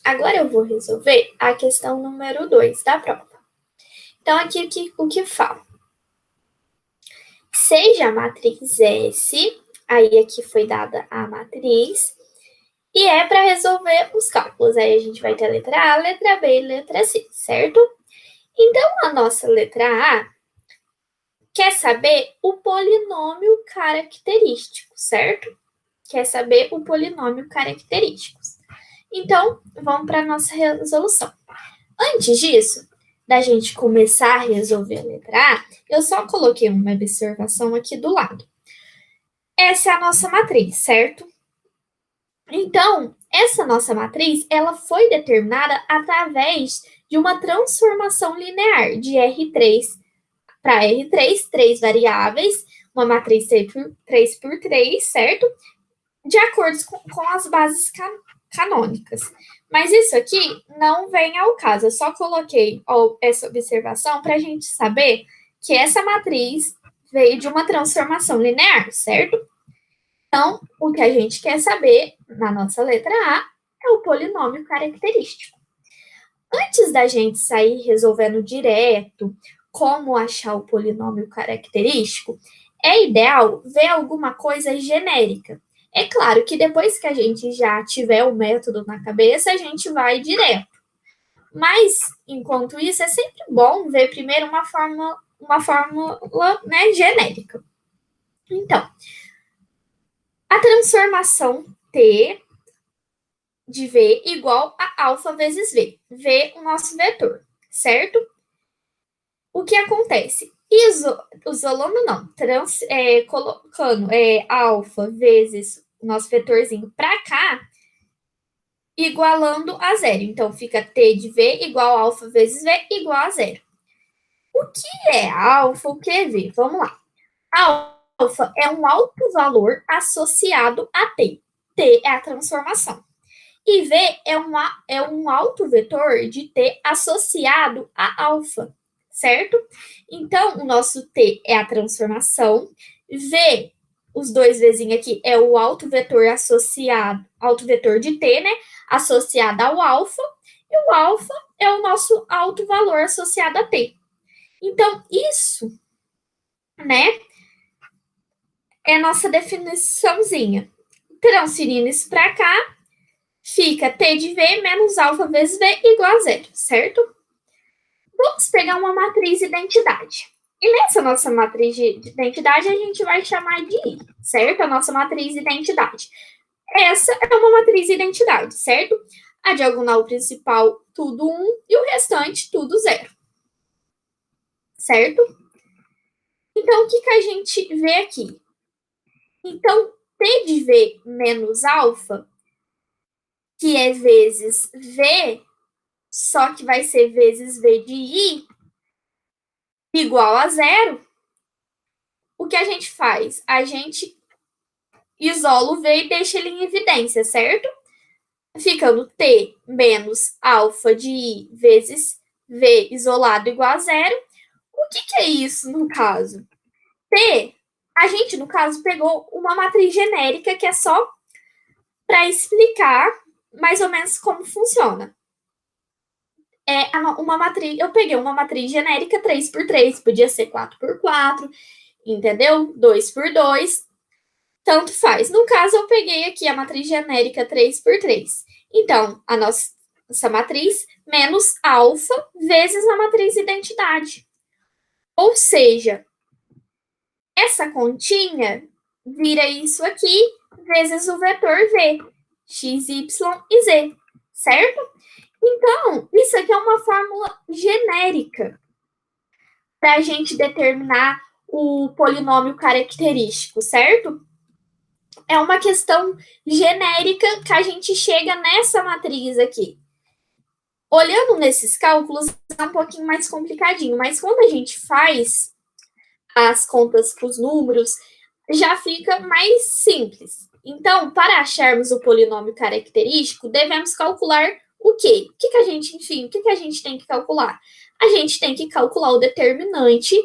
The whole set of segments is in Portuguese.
Agora eu vou resolver a questão número 2 da prova. Então, aqui o que fala? Seja a matriz S, aí aqui foi dada a matriz, e é para resolver os cálculos. Aí a gente vai ter a letra A, letra B e letra C, certo? Então, a nossa letra A quer saber o polinômio característico, certo? Quer saber o polinômio característico. Então, vamos para a nossa resolução. Antes disso, da gente começar a resolver a letra A, eu só coloquei uma observação aqui do lado. Essa é a nossa matriz, certo? Então, essa nossa matriz, ela foi determinada através de uma transformação linear de R3 para R3, três variáveis, uma matriz 3 por 3, certo? De acordo com as bases canônicas. Mas isso aqui não vem ao caso. Eu só coloquei essa observação para a gente saber que essa matriz veio de uma transformação linear, certo? Então, o que a gente quer saber na nossa letra A é o polinômio característico. Antes da gente sair resolvendo direto como achar o polinômio característico, é ideal ver alguma coisa genérica. É claro que depois que a gente já tiver o método na cabeça, a gente vai direto. Mas, enquanto isso, é sempre bom ver primeiro uma fórmula, né, genérica. Então, a transformação T de V igual a alfa vezes V. V, o nosso vetor, certo? O que acontece? Isolando não, colocando alfa vezes o nosso vetorzinho para cá, igualando a zero. Então, fica T de V igual a alfa vezes V igual a zero. O que é alfa? O que é V? Vamos lá. Alfa é um alto valor associado a T. T é a transformação. E V é um alto vetor de T associado a alfa, certo? Então, o nosso T é a transformação. V, os dois Vzinhos aqui, é o alto vetor associado, alto vetor de T, né? Associado ao alfa. E o alfa é o nosso alto valor associado a T. Então, isso, né, é a nossa definiçãozinha. Transferindo isso para cá, fica T de V menos alfa vezes V igual a zero, certo? Vamos pegar uma matriz identidade. E nessa nossa matriz de identidade, a gente vai chamar de I, certo? A nossa matriz identidade. Essa é uma matriz identidade, certo? A diagonal principal, tudo 1, e o restante, tudo 0. Certo? Então, o que a gente vê aqui? Então, T de V menos alfa, que é vezes V, só que vai ser vezes V de I, igual a zero, o que a gente faz? A gente isola o V e deixa ele em evidência, certo? Ficando T menos alfa de I vezes V isolado igual a zero. O que é isso no caso? T, a gente, no caso, pegou uma matriz genérica que é só para explicar mais ou menos como funciona. Uma matriz, eu peguei uma matriz genérica 3 por 3, podia ser 4 por 4, entendeu? 2 por 2, tanto faz. No caso, eu peguei aqui a matriz genérica 3 por 3. Então, a nossa matriz menos alfa vezes a matriz identidade. Ou seja, essa continha vira isso aqui vezes o vetor V, x, y e z, certo? Então, isso aqui é uma fórmula genérica para a gente determinar o polinômio característico, certo? É uma questão genérica que a gente chega nessa matriz aqui. Olhando nesses cálculos, é um pouquinho mais complicadinho, mas quando a gente faz as contas com os números, já fica mais simples. Então, para acharmos o polinômio característico, devemos calcular o quê? O que a gente tem que calcular? A gente tem que calcular o determinante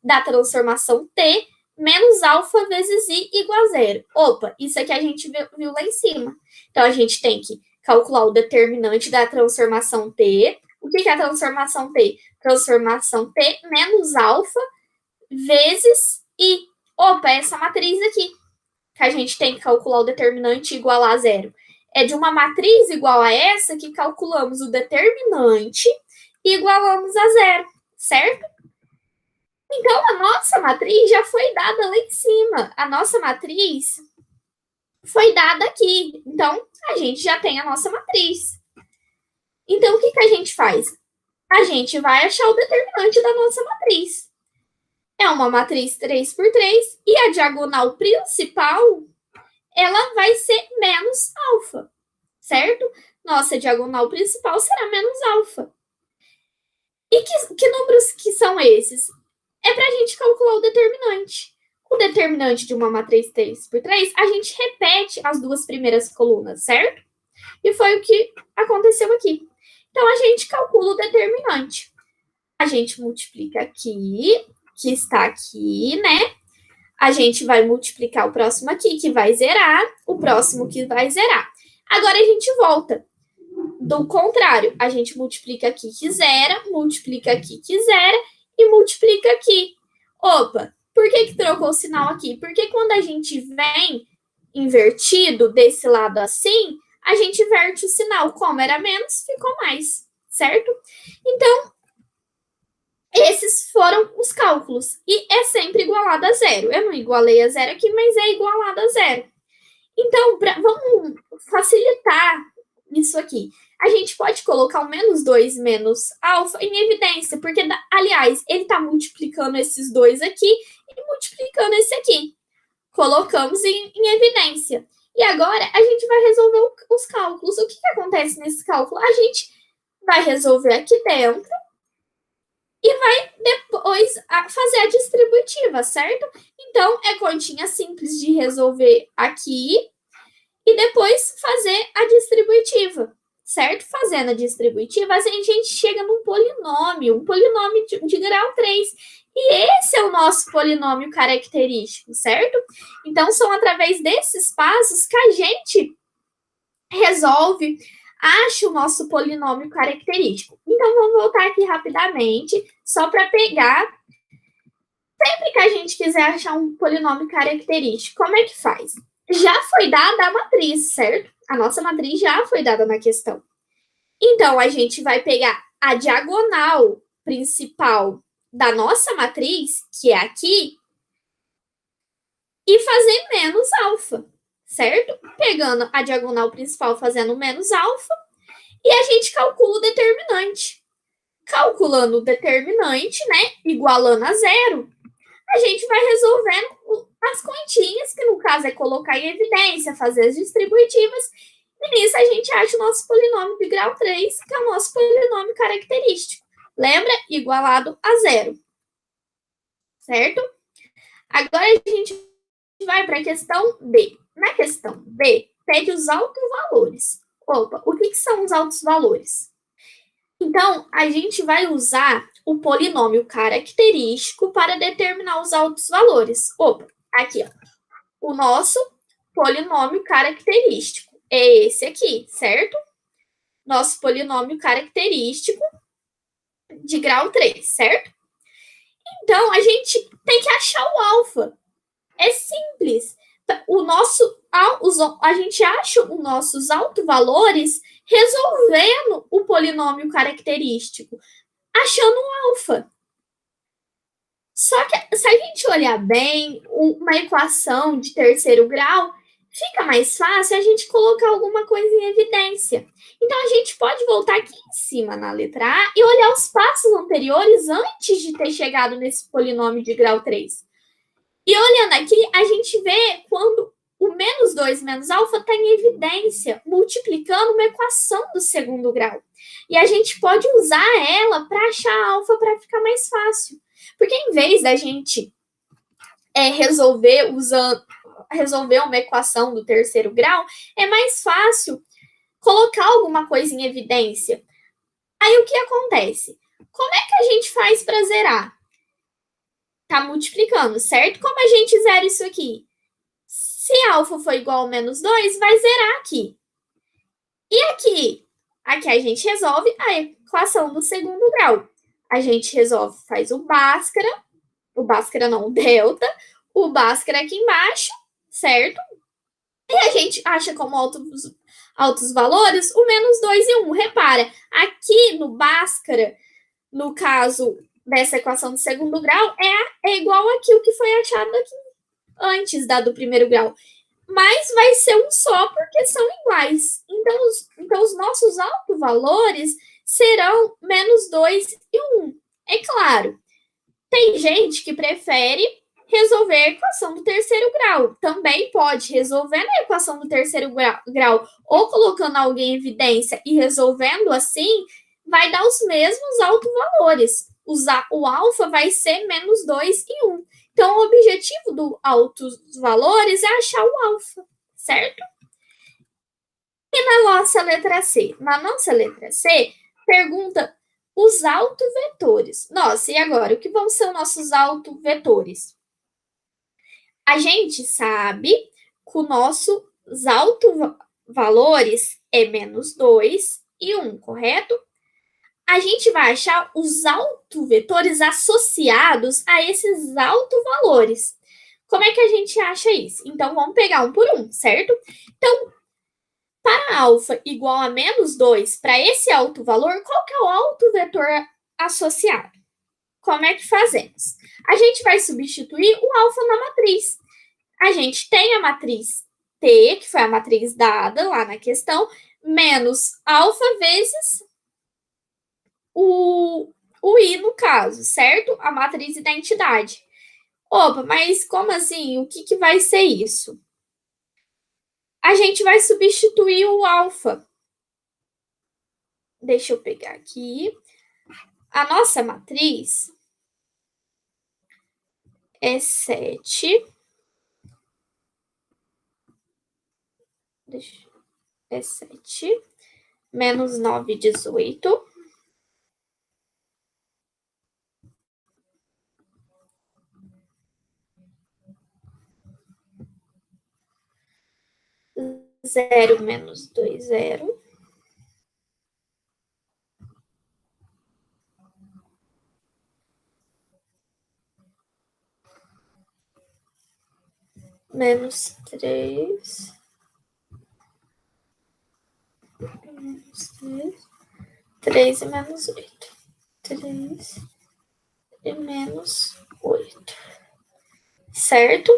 da transformação T menos alfa vezes I igual a zero. Opa, isso aqui a gente viu lá em cima. Então, a gente tem que calcular o determinante da transformação T. O que é a transformação T? Transformação T menos alfa vezes I. Opa, essa matriz aqui, que a gente tem que calcular o determinante igual a zero. É de uma matriz igual a essa que calculamos o determinante e igualamos a zero, certo? Então, a nossa matriz já foi dada lá em cima. A nossa matriz foi dada aqui. Então, a gente já tem a nossa matriz. Então, o que a gente faz? A gente vai achar o determinante da nossa matriz. É uma matriz 3 por 3 e a diagonal principal, ela vai ser menos alfa, certo? Nossa diagonal principal será menos alfa. E que números que são esses? É para a gente calcular o determinante. O determinante de uma matriz 3 por 3, a gente repete as duas primeiras colunas, certo? E foi o que aconteceu aqui. Então, a gente calcula o determinante. A gente multiplica aqui, que está aqui, né? A gente vai multiplicar o próximo aqui, que vai zerar, o próximo que vai zerar. Agora, a gente volta. Do contrário, a gente multiplica aqui que zera, multiplica aqui que zera e multiplica aqui. Opa, por que trocou o sinal aqui? Porque quando a gente vem invertido desse lado assim, a gente inverte o sinal. Como era menos, ficou mais, certo? Então, esses foram os cálculos. E é sempre igualado a zero. Eu não igualei a zero aqui, mas é igualado a zero. Então, vamos facilitar isso aqui. A gente pode colocar o menos 2 menos alfa em evidência, porque, aliás, ele está multiplicando esses dois aqui e multiplicando esse aqui. Colocamos em evidência. E agora a gente vai resolver os cálculos. O que acontece nesse cálculo? A gente vai resolver aqui dentro e vai depois fazer a distributiva, certo? Então, é continha simples de resolver aqui e depois fazer a distributiva, certo? Fazendo a distributiva, a gente chega num polinômio, um polinômio de grau 3. E esse é o nosso polinômio característico, certo? Então, são através desses passos que a gente resolve, acha o nosso polinômio característico. Então, vamos voltar aqui rapidamente, só para pegar. Sempre que a gente quiser achar um polinômio característico, como é que faz? Já foi dada a matriz, certo? A nossa matriz já foi dada na questão. Então, a gente vai pegar a diagonal principal da nossa matriz, que é aqui, e fazer menos alfa, certo? Pegando a diagonal principal, fazendo menos alfa, e a gente calcula o determinante. Calculando o determinante, né, igualando a zero, a gente vai resolvendo as continhas, que no caso é colocar em evidência, fazer as distributivas, e nisso a gente acha o nosso polinômio de grau 3, que é o nosso polinômio característico. Lembra? Igualado a zero. Certo? Agora a gente vai para a questão B. Na questão B, pede os altos valores. Opa, o que são os altos valores? Então, a gente vai usar o polinômio característico para determinar os altos valores. Opa, aqui, ó. O nosso polinômio característico é esse aqui, certo? Nosso polinômio característico de grau 3, certo? Então, a gente tem que achar o alfa. É simples. A gente acha os nossos autovalores resolvendo o polinômio característico, achando um alfa. Só que, se a gente olhar bem, uma equação de terceiro grau, fica mais fácil a gente colocar alguma coisa em evidência. Então, a gente pode voltar aqui em cima na letra A e olhar os passos anteriores antes de ter chegado nesse polinômio de grau 3. E olhando aqui, a gente vê quando o menos 2 menos alfa está em evidência, multiplicando uma equação do segundo grau. E a gente pode usar ela para achar alfa para ficar mais fácil. Porque em vez da gente resolver uma equação do terceiro grau, é mais fácil colocar alguma coisa em evidência. Aí o que acontece? Como é que a gente faz para zerar? Tá multiplicando, certo? Como a gente zera isso aqui? Se alfa for igual a menos 2, vai zerar aqui. E aqui? Aqui a gente resolve a equação do segundo grau. A gente resolve, faz o Bhaskara não, o delta, o Bhaskara aqui embaixo, certo? E a gente acha como altos valores o menos 2 e 1. Repara, aqui no Bhaskara, no caso dessa equação do segundo grau, é igual àquilo que foi achado aqui antes da do primeiro grau. Mas vai ser um só porque são iguais. Então os nossos autovalores serão menos 2 e 1. É claro, tem gente que prefere resolver a equação do terceiro grau. Também pode resolver a equação do terceiro grau ou colocando alguém em evidência e resolvendo assim, vai dar os mesmos autovalores. O alfa vai ser menos 2 e 1. Então, o objetivo do altos valores é achar o alfa, certo? E na nossa letra C? Na nossa letra C, pergunta os autovetores. Nossa, e agora? O que vão ser os nossos autovetores? A gente sabe que os nossos autovalores é menos 2 e 1, correto? A gente vai achar os autovetores associados a esses autovalores. Como é que a gente acha isso? Então, vamos pegar um por um, certo? Então, para alfa igual a menos 2, para esse autovalor, qual que é o autovetor associado? Como é que fazemos? A gente vai substituir o alfa na matriz. A gente tem a matriz T, que foi a matriz dada lá na questão, menos alfa vezes o I no caso, certo? A matriz identidade. Opa, mas como assim? O que vai ser isso? A gente vai substituir o alfa. Deixa eu pegar aqui. A nossa matriz é 7. É 7 menos 9, 18. Zero menos 2, 0. Menos 3. Menos 3. 3 e menos 8. 3 e menos 8. Certo?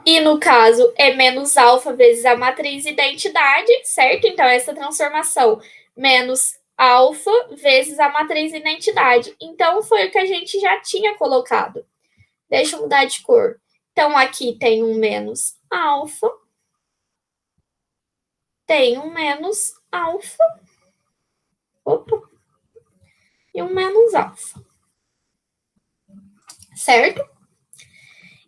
E no caso é menos alfa vezes a matriz identidade, certo? Então, essa transformação menos alfa vezes a matriz identidade. Então, foi o que a gente já tinha colocado. Deixa eu mudar de cor. Então, aqui tem um menos alfa. Tem um menos alfa. Opa. E um menos alfa. Certo?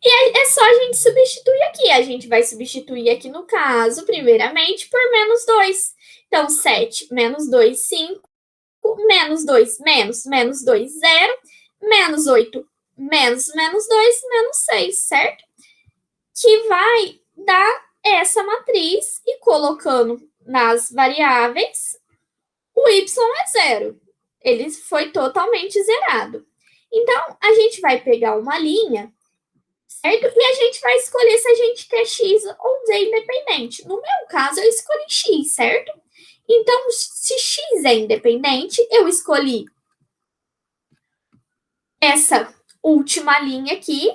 E é só a gente substituir aqui. A gente vai substituir aqui no caso, primeiramente, por menos 2. Então, 7 menos 2, 5. Menos 2, menos 2, 0. Menos 8, menos 2, menos 6, certo? Que vai dar essa matriz e colocando nas variáveis, o y é 0. Ele foi totalmente zerado. Então, a gente vai pegar uma linha, certo? E a gente vai escolher se a gente quer x ou z independente. No meu caso, eu escolhi x, certo? Então, se x é independente, eu escolhi essa última linha aqui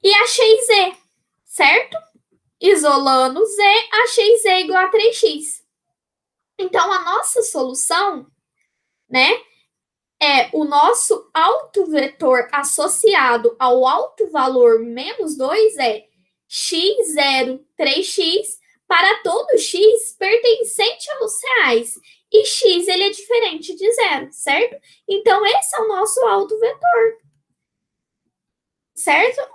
e achei z, certo? Isolando z, achei z igual a 3x. Então, a nossa solução, né, é o nosso autovetor associado ao autovalor menos 2 é x0, 3x, para todo x pertencente aos reais. E x ele é diferente de zero, certo? Então, esse é o nosso autovetor. Certo?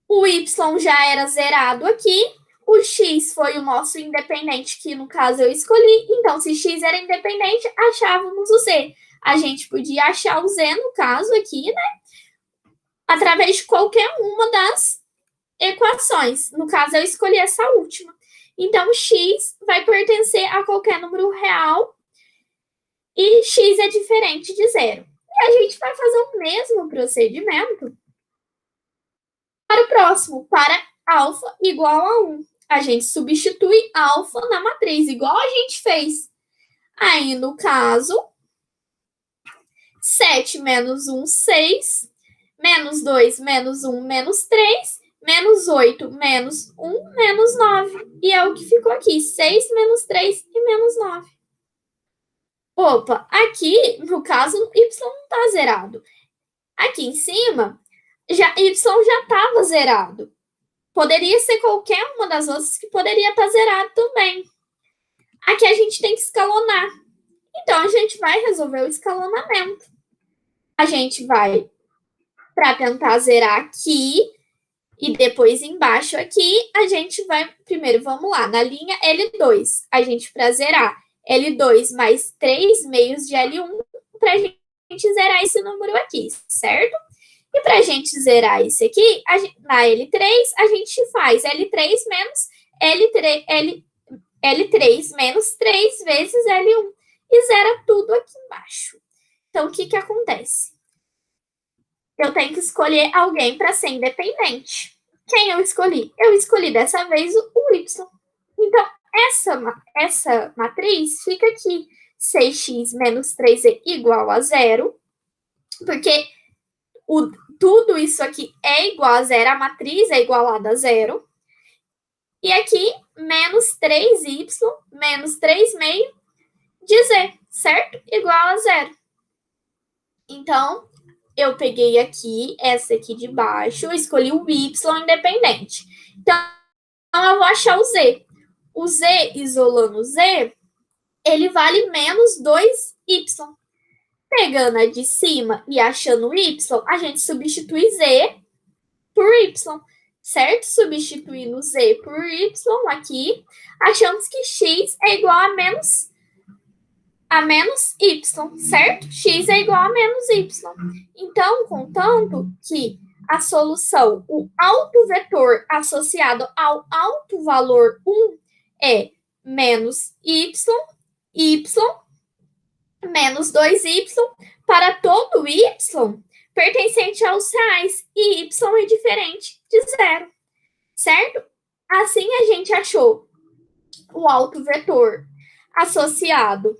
O y já era zerado aqui. O x foi o nosso independente, que no caso eu escolhi. Então, se x era independente, achávamos o z. A gente podia achar o z no caso aqui, né? através de qualquer uma das equações. No caso, eu escolhi essa última. Então, x vai pertencer a qualquer número real e x é diferente de zero. E a gente vai fazer o mesmo procedimento para o próximo, para alfa igual a 1. A gente substitui alfa na matriz, igual a gente fez. Aí, no caso, 7 menos 1, 6. Menos 2, menos 1, menos 3. Menos 8, menos 1, menos 9. E é o que ficou aqui, 6 menos 3 e menos 9. Opa, aqui, no caso, y não está zerado. Aqui em cima, y já estava zerado. Poderia ser qualquer uma das outras que poderia estar zerado também. Aqui a gente tem que escalonar. Então, a gente vai resolver o escalonamento. A gente vai, para tentar zerar aqui, e depois embaixo aqui, a gente vai, primeiro, vamos lá, na linha L2, a gente, para zerar, L2 mais 3 meios de L1, para a gente zerar esse número aqui, certo? E para a gente zerar isso aqui, na L3, a gente faz L3 menos L3 menos 3 vezes L1 e zera tudo aqui embaixo. Então, o que acontece? Eu tenho que escolher alguém para ser independente. Quem eu escolhi? Eu escolhi dessa vez o y. Então, essa matriz fica aqui. 6x menos 3 igual a zero, porque tudo isso aqui é igual a zero, a matriz é igualada a zero. E aqui, menos 3y menos 3 meio de z, certo? Igual a zero. Então, eu peguei aqui, essa aqui de baixo, escolhi o y independente. Então, eu vou achar o z. O z, isolando o z, ele vale menos 2y. Pegando a de cima e achando o y, a gente substitui z por y, certo? Substituindo z por y aqui, achamos que x é igual a menos y, certo? X é igual a menos y. Então, contanto que a solução, o autovetor associado ao alto valor 1 é menos y menos 2y para todo y pertencente aos reais e y é diferente de zero, certo? Assim, a gente achou o autovetor associado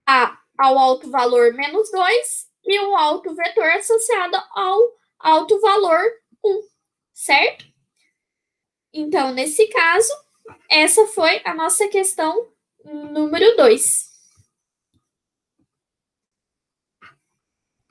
ao alto valor menos 2 e o alto vetor associado ao alto valor 1, certo? Então, nesse caso, essa foi a nossa questão número 2.